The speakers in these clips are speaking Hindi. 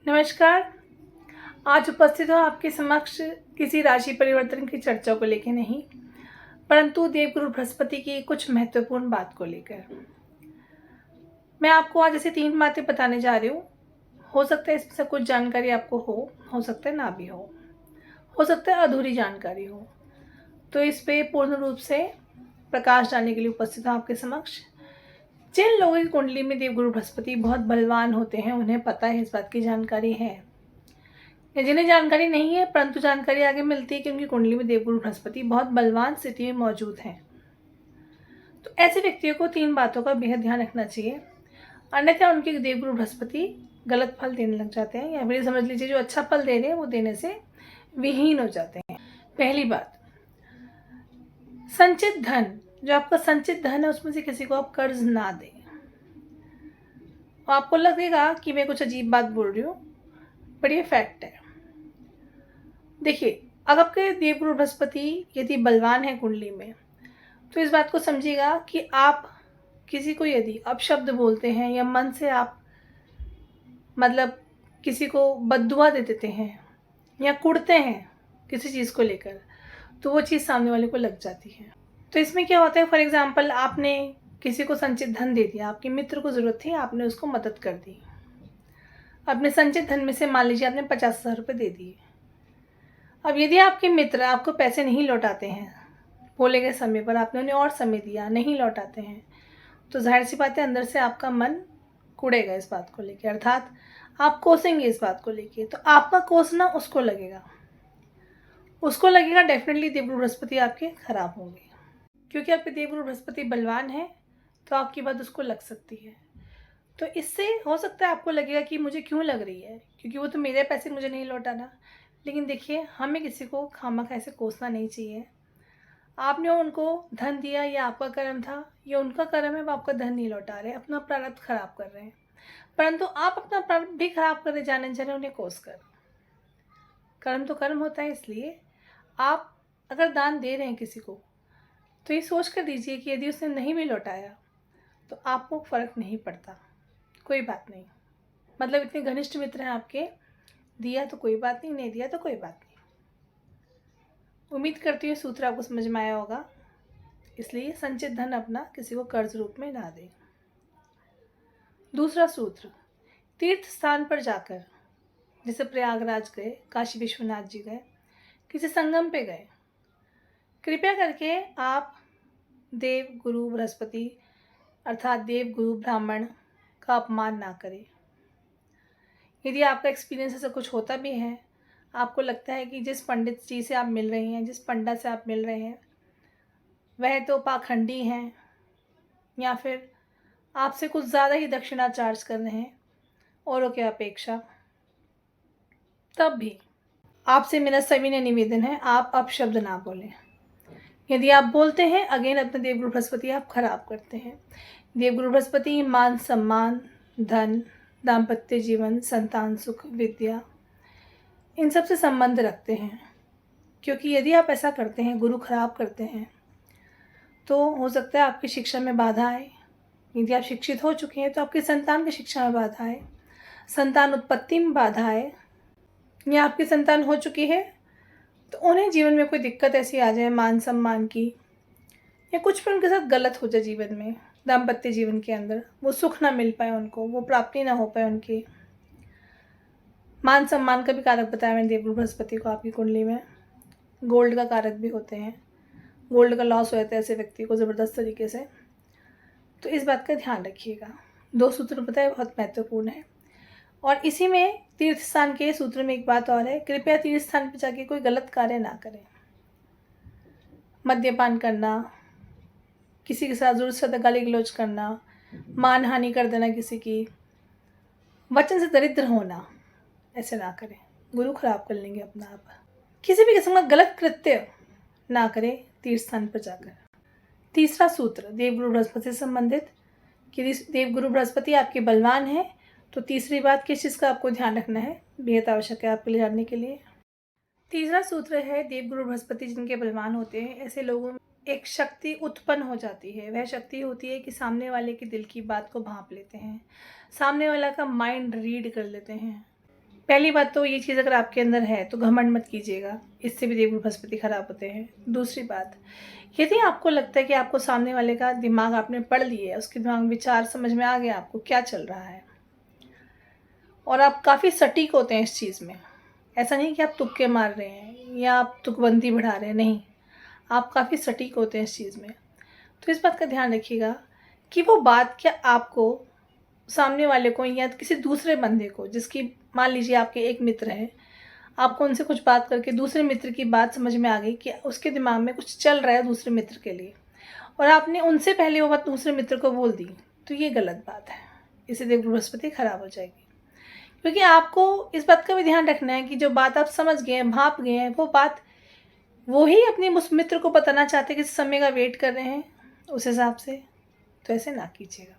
नमस्कार। आज उपस्थित हो आपके समक्ष किसी राशि परिवर्तन की चर्चा को लेकर नहीं, परंतु देवगुरु बृहस्पति की कुछ महत्वपूर्ण बात को लेकर। मैं आपको आज ऐसी 3 बातें बताने जा रही हूँ। हो सकता है इसमें से कुछ जानकारी आपको हो सकता है ना भी हो सकता है अधूरी जानकारी हो। तो इस पे पूर्ण रूप से प्रकाश डालने के लिए उपस्थित हूँ आपके समक्ष। जिन लोगों की कुंडली में देवगुरु बृहस्पति बहुत बलवान होते हैं, उन्हें पता है, इस बात की जानकारी है। या जिन्हें जानकारी नहीं है परंतु जानकारी आगे मिलती है कि उनकी कुंडली में देवगुरु बृहस्पति बहुत बलवान स्थिति में मौजूद हैं, तो ऐसे व्यक्तियों को 3 बातों का बेहद ध्यान रखना चाहिए, अन्यथा उनके देवगुरु बृहस्पति गलत फल देने लग जाते हैं, या फिर समझ लीजिए जो अच्छा फल दे रहे हैं वो देने से विहीन हो जाते हैं। पहली बात, संचित धन, जो आपका संचित धन है उसमें से किसी को आप कर्ज ना दें। आपको लगेगा कि मैं कुछ अजीब बात बोल रही हूँ, पर ये फैक्ट है। देखिए, अब आपके देवगुरु बृहस्पति यदि बलवान है कुंडली में, तो इस बात को समझिएगा कि आप किसी को यदि अपशब्द बोलते हैं या मन से आप मतलब किसी को बद्दुआ दे देते हैं या कुड़ते हैं किसी चीज़ को लेकर, तो वो चीज़ सामने वाले को लग जाती है। तो इसमें क्या होता है, फॉर एग्जाम्पल आपने किसी को संचित धन दे दिया, आपके मित्र को ज़रूरत थी, आपने उसको मदद कर दी। अपने संचित धन में से मान लीजिए आपने 50,000 रुपये दे दिए। अब यदि आपके मित्र आपको पैसे नहीं लौटाते हैं, बोले गए समय पर आपने उन्हें और समय दिया, नहीं लौटाते हैं, तो जाहिर सी बात है अंदर से आपका मन कुड़ेगा इस बात को लेकर, अर्थात आप कोसेंगे इस बात को लेकर। तो आपका कोसना उसको लगेगा डेफिनेटली देवगुरु बृहस्पति आपके खराब होंगे, क्योंकि आपके देवगुरु बृहस्पति बलवान है, तो आपकी बात उसको लग सकती है। तो इससे हो सकता है आपको लगेगा कि मुझे क्यों लग रही है, क्योंकि वो तो मेरे पैसे मुझे नहीं लौटाना। लेकिन देखिए, हमें किसी को खामखा ऐसे कोसना नहीं चाहिए। आपने उनको धन दिया, या आपका कर्म था, या उनका कर्म है, वो आपका धन नहीं लौटा रहे, अपना प्रारब्ध खराब कर रहे हैं, परंतु आप अपना प्रारब्ध भी खराब करने जाने जा रहे हैं उन्हें कोस कर। कर्म तो कर्म होता है, इसलिए आप अगर दान दे रहे हैं किसी को, तो ये सोच कर दीजिए कि यदि उसने नहीं भी लौटाया तो आपको फ़र्क नहीं पड़ता, कोई बात नहीं। मतलब इतने घनिष्ठ मित्र हैं आपके, दिया तो कोई बात नहीं, नहीं दिया तो कोई बात नहीं। उम्मीद करती हूँ सूत्र आपको समझ में आया होगा। इसलिए संचित धन अपना किसी को कर्ज रूप में ना दें। दूसरा सूत्र, तीर्थ स्थान पर जाकर, जैसे प्रयागराज गए, काशी विश्वनाथ जी गए, किसी संगम पे गए, कृपया करके आप देव गुरु बृहस्पति अर्थात देव गुरु ब्राह्मण का अपमान ना करें। यदि आपका एक्सपीरियंस ऐसा कुछ होता भी है, आपको लगता है कि जिस पंडित जी से आप मिल रही हैं, जिस पंडा से आप मिल रहे हैं, वह तो पाखंडी हैं, या फिर आपसे कुछ ज़्यादा ही दक्षिणा चार्ज कर रहे हैं औरों की अपेक्षा, तब भी आपसे मेरा सविनय निवेदन है, आप अपशब्द ना बोलें। यदि आप बोलते हैं, अगेन अपने देवगुरु बृहस्पति आप खराब करते हैं। देवगुरु बृहस्पति मान सम्मान, धन, दाम्पत्य जीवन, संतान सुख, विद्या, इन सब से संबंध रखते हैं। क्योंकि यदि आप ऐसा करते हैं, गुरु खराब करते हैं, तो हो सकता है आपकी शिक्षा में बाधा आए। यदि आप शिक्षित हो चुके हैं तो आपकी संतान की शिक्षा में बाधा आए, संतान उत्पत्ति में बाधा आए, या आपकी संतान हो चुकी है तो उन्हें जीवन में कोई दिक्कत ऐसी आ जाए मान सम्मान की, या कुछ भी उनके साथ गलत हो जाए जीवन में, दाम्पत्य जीवन के अंदर वो सुख ना मिल पाए उनको, वो प्राप्ति ना हो पाए उनकी। मान सम्मान का भी कारक बताया मैंने देवगुरु बृहस्पति को आपकी कुंडली में। गोल्ड का कारक भी होते हैं, गोल्ड का लॉस हो जाता है ऐसे व्यक्ति को ज़बरदस्त तरीके से। तो इस बात का ध्यान रखिएगा। 2 सूत्र बताए बहुत महत्वपूर्ण है। और इसी में तीर्थ स्थान के सूत्र में एक बात और है, कृपया तीर्थ स्थान पर जाके कोई गलत कार्य ना करें। मद्यपान करना, किसी के साथ ज़रूरत से ज़्यादा गाली गलौज करना, मानहानि कर देना किसी की, वचन से दरिद्र होना, ऐसे ना करें, गुरु खराब कर लेंगे अपना आप। किसी भी किस्म का गलत कृत्य ना करें तीर्थ स्थान पर जाकर। तीसरा सूत्र देवगुरु बृहस्पति से संबंधित, कि देवगुरु बृहस्पति आपके बलवान हैं, तो तीसरी बात किस चीज़ का आपको ध्यान रखना है, बेहद आवश्यक है आपके लिए जानने के लिए। तीसरा सूत्र है, देवगुरु बृहस्पति जिनके बलवान होते हैं, ऐसे लोगों में एक शक्ति उत्पन्न हो जाती है। वह शक्ति होती है कि सामने वाले के दिल की बात को भांप लेते हैं, सामने वाला का माइंड रीड कर लेते हैं। पहली बात तो ये चीज़ अगर आपके अंदर है तो घमंड मत कीजिएगा, इससे भी देवगुरु बृहस्पति खराब होते हैं। दूसरी बात, यदि आपको लगता है कि आपको सामने वाले का दिमाग आपने पढ़ लिया है, उसके दिमाग में विचार समझ में आ गया आपको क्या चल रहा है, और आप काफ़ी सटीक होते हैं इस चीज़ में, ऐसा नहीं कि आप तुक्के मार रहे हैं या आप तुकबंदी बढ़ा रहे हैं, नहीं, आप काफ़ी सटीक होते हैं इस चीज़ में। तो इस बात का ध्यान रखिएगा कि वो बात क्या आपको सामने वाले को या किसी दूसरे बंदे को, जिसकी मान लीजिए आपके एक मित्र हैं, आपको उनसे कुछ बात करके दूसरे मित्र की बात समझ में आ गई कि उसके दिमाग में कुछ चल रहा है दूसरे मित्र के लिए, और आपने उनसे पहले वो बात दूसरे मित्र को बोल दी, तो ये गलत बात है। इससे देवगुरु बृहस्पति खराब हो जाएगी। क्योंकि आपको इस बात का भी ध्यान रखना है कि जो बात आप समझ गए हैं, भाप गए हैं, वो बात वो ही अपने उस मित्र को बताना चाहते हैं कि समय का वेट कर रहे हैं उस हिसाब से, तो ऐसे ना कीजिएगा।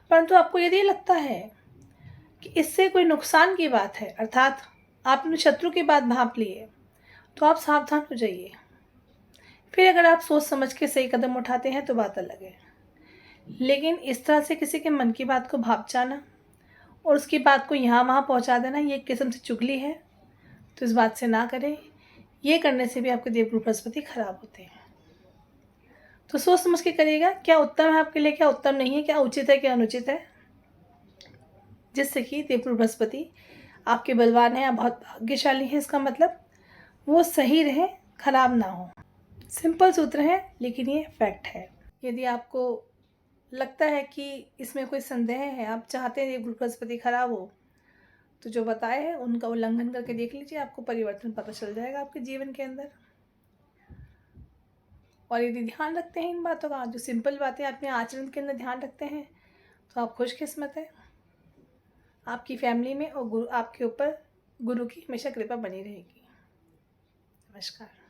परंतु आपको यदि लगता है कि इससे कोई नुकसान की बात है, अर्थात आपने शत्रु की बात भांप ली है, तो आप सावधान हो जाइए। फिर अगर आप सोच समझ के सही कदम उठाते हैं तो बात अलग है, लेकिन इस तरह से किसी के मन की बात को भाप जाना और उसकी बात को यहाँ वहाँ पहुँचा देना, ये एक किस्म से चुगली है। तो इस बात से ना करें, ये करने से भी आपके देवगुरु बृहस्पति खराब होते हैं। तो सोच समझ के करिएगा, क्या उत्तम है आपके लिए, क्या उत्तम नहीं है, क्या उचित है, क्या अनुचित है, जिससे कि देवगुरु बृहस्पति आपके बलवान हैं, आप बहुत भाग्यशाली हैं, इसका मतलब वो सही रहे, खराब ना हो। सिंपल सूत्र है, लेकिन ये फैक्ट है। यदि आपको लगता है कि इसमें कोई संदेह है, आप चाहते हैं देवगुरु बृहस्पति खराब हो, तो जो बताए हैं उनका उल्लंघन करके देख लीजिए, आपको परिवर्तन पता चल जाएगा आपके जीवन के अंदर। और यदि ध्यान रखते हैं इन बातों का, जो सिंपल बातें अपने आचरण के अंदर ध्यान रखते हैं, तो आप खुशकिस्मत हैं। आपकी फैमिली में और गुरु आपके ऊपर गुरु की हमेशा कृपा बनी रहेगी। नमस्कार।